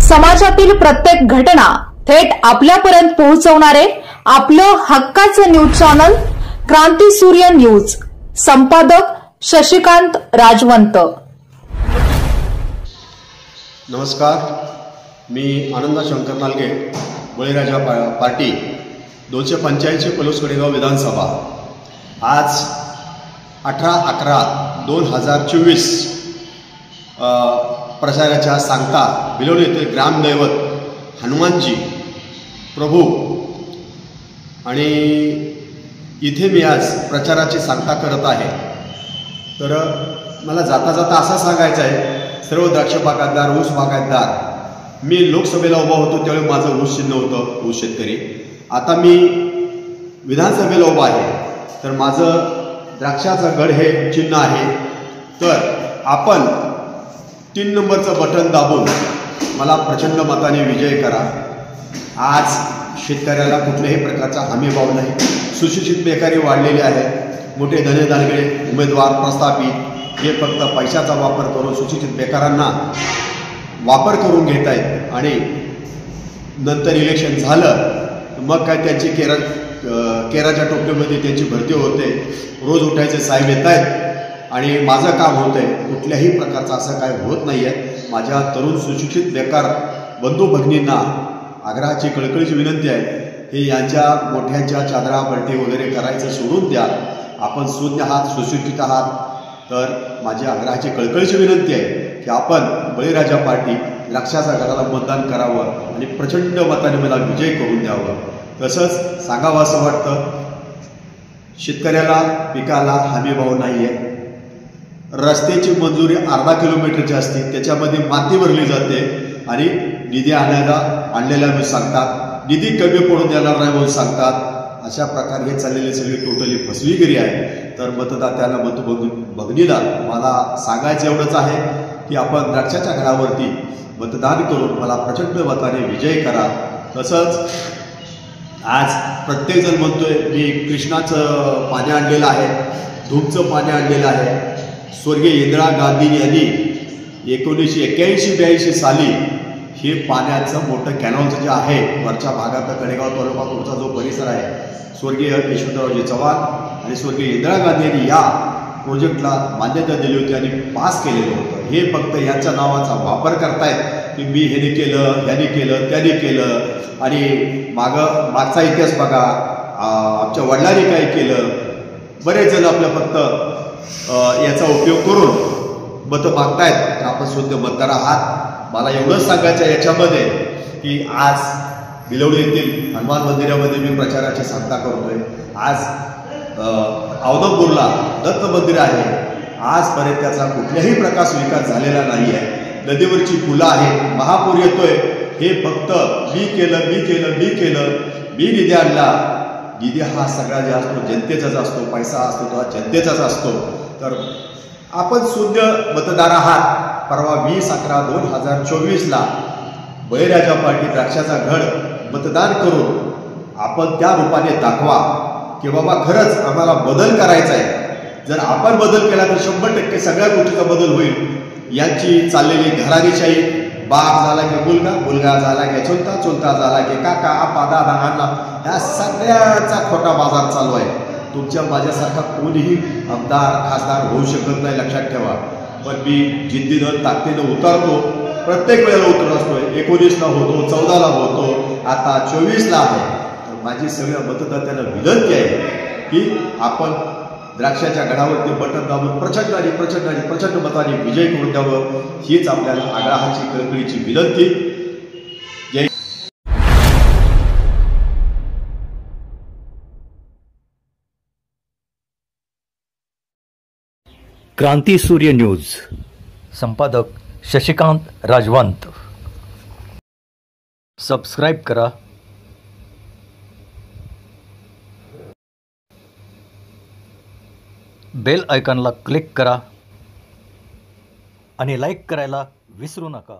समाजातील प्रत्येक घटना थेट आपल्यापर्यंत पोहोचवणारे आपलं हक्काचं न्यूज चॅनल क्रांती सूर्य न्यूज। संपादक शशिकांत राजवंत। नमस्कार, मी आनंद शंकर नालगे, बळीराजा पार्टी 285 पलूस कडेगाव विधानसभा। आज 18/11/2024 प्रचाराच्या सांगता बिलोली येथील ग्रामदैवत हनुमानजी प्रभू आणि इथे मी आज प्रचाराची सांगता करत आहे। तर मला जाता जाता असं सांगायचं आहे, सर्व द्राक्ष बागायतदार, ऊस बागायतदार, मी लोकसभेला उभा होतो त्यावेळी माझं ऊस चिन्ह होतं, ऊस शेतकरी। आता मी विधानसभेला उभा आहे तर माझं द्राक्षाचं गड हे चिन्ह आहे। तर आपण 3 नंबरचं बटन दाबून मला प्रचंड मताने विजय करा। आज शेतकऱ्याला कुठल्याही प्रकारचा हमीभाव नाही, सुशिक्षित बेकारी वाढलेली आहे, मोठे धनेदानगडे उमेदवार प्रस्थापित हे फक्त पैशाचा वापर करून सुशिक्षित बेकारांना वापर करून घेत आहेत आणि नंतर इलेक्शन झालं मग काय त्यांची केराच्या टोपलीमध्ये त्यांची भरती होते, रोज उठायचे साहेब येत आहेत आणि माझं काम होत आहे। कुठल्याही प्रकारचं असं काय होत नाही आहे। माझ्या तरुण सुशिक्षित बेकार बंधू भगिनींना आग्रहाची कळकळीची विनंती आहे, हे यांच्या मोठ्यांच्या चादरा पलटी वगैरे करायचं सोडून द्या। आपण सुज्ञ आहात, सुशिक्षित आहात, तर माझी आग्रहाची कळकळीची विनंती आहे की आपण बळीराजा पार्टी द्राक्षाच्या गडाला मतदान करावं आणि प्रचंड मताने मला विजय करून द्यावं। तसंच सांगावं असं वाटतं, शेतकऱ्याला पिकाला हमीभाव नाही आहे। रस्त्याची मंजुरी अर्धा किलोमीटरची असते, त्याच्यामध्ये माती भरली जाते आणि निधी आणलेला सांगतात, निधी कमी पडून देणार नाही म्हणून सांगतात। अशा प्रकारे हे चाललेली सगळी टोटली फसवेगिरी आहे। तर मतदात्याला भगिनीला मला सांगायचं एवढंच आहे की आपण द्राक्षाच्या घरावरती मतदान करून मला प्रचंड मताने विजय करा। तसंच आज प्रत्येकजण म्हणतोय मी कृष्णाचं पाणी आणलेलं आहे, धूपचं पाणी आणलेलं आहे। स्वर्गीय इंदिरा गांधी यांनी 1981-82 साली हे पाण्याचं मोठं कॅनॉलचं जे आहे वरच्या भागात कडेगाव तालुका पुढचा जो परिसर आहे, स्वर्गीय यशवंतरावजी चव्हाण आणि स्वर्गीय इंदिरा गांधी यांनी या प्रोजेक्टला मान्यता दिली होती आणि पास केलेलं होतं। हे फक्त यांच्या नावाचा वापर करतायत की मी ह्याने केलं, ह्याने केलं, त्याने केलं आणि मागचा इतिहास बघा, आमच्या वडिलांनी काय केलं। बरेच जण आपल्या फक्त याचा उपयोग करून मतं मागतायत। तर आपण शुद्ध मतदार आहात। मला एवढंच सांगायचं आहे याच्यामध्ये की आज बिलोली येथील हनुमान मंदिरामध्ये मी प्रचाराची सांगता करतोय। आज औदंबूरला दत्त मंदिर आहे, आजपर्यंत त्याचा कुठल्याही प्रकाश विकास झालेला नाही आहे। नदीवरची पुलं आहेत, महापूर येतोय, हे फक्त मी केलं, मी निधी आणला। निधी हा सगळा जे असतो जनतेचाच असतो, पैसा असतो तो जनतेचाच असतो। तर आपण शुद्ध मतदार आहात। परवा 20/11/2024ला बळीराजा पार्टी द्राक्षाचा घड मतदान करून आपण त्या रूपाने दाखवा की बाबा खरंच आम्हाला बदल करायचा आहे। जर आपण बदल केला तर 100% सगळ्या गोष्टीचा बदल होईल। यांची चाललेली घराणीशाही, बाप झाला की मुलगा, मुलगा झाला की चुलता, चुलता झाला की काका, आपा, दादा, अण्णा, ह्या सगळ्याचा खोटा बाजार चालू आहे। तुमच्या माझ्यासारखा कोणीही आमदार खासदार होऊ शकत नाही, लक्षात ठेवा। पण मी जिद्दीनं ताकदीनं उतरतो, प्रत्येक वेळेला उतरत असतोय। 19ला होतो, 14ला होतो, आता 24ला आहे। तर माझी सगळ्या मतदात्यांना विनंती आहे की आपण द्राक्षाच्या गडावरती बटन दाबून प्रचंड मताने विजय करून द्यावं, हीच आपल्याला आग्रहाची कळकळीची विनंती। जय क्रांती सूर्य न्यूज। संपादक शशिकांत राजवंत। सबस्क्राईब करा, बेल आयकॉनला क्लिक करा आणि लाईक करायला विसरू नका।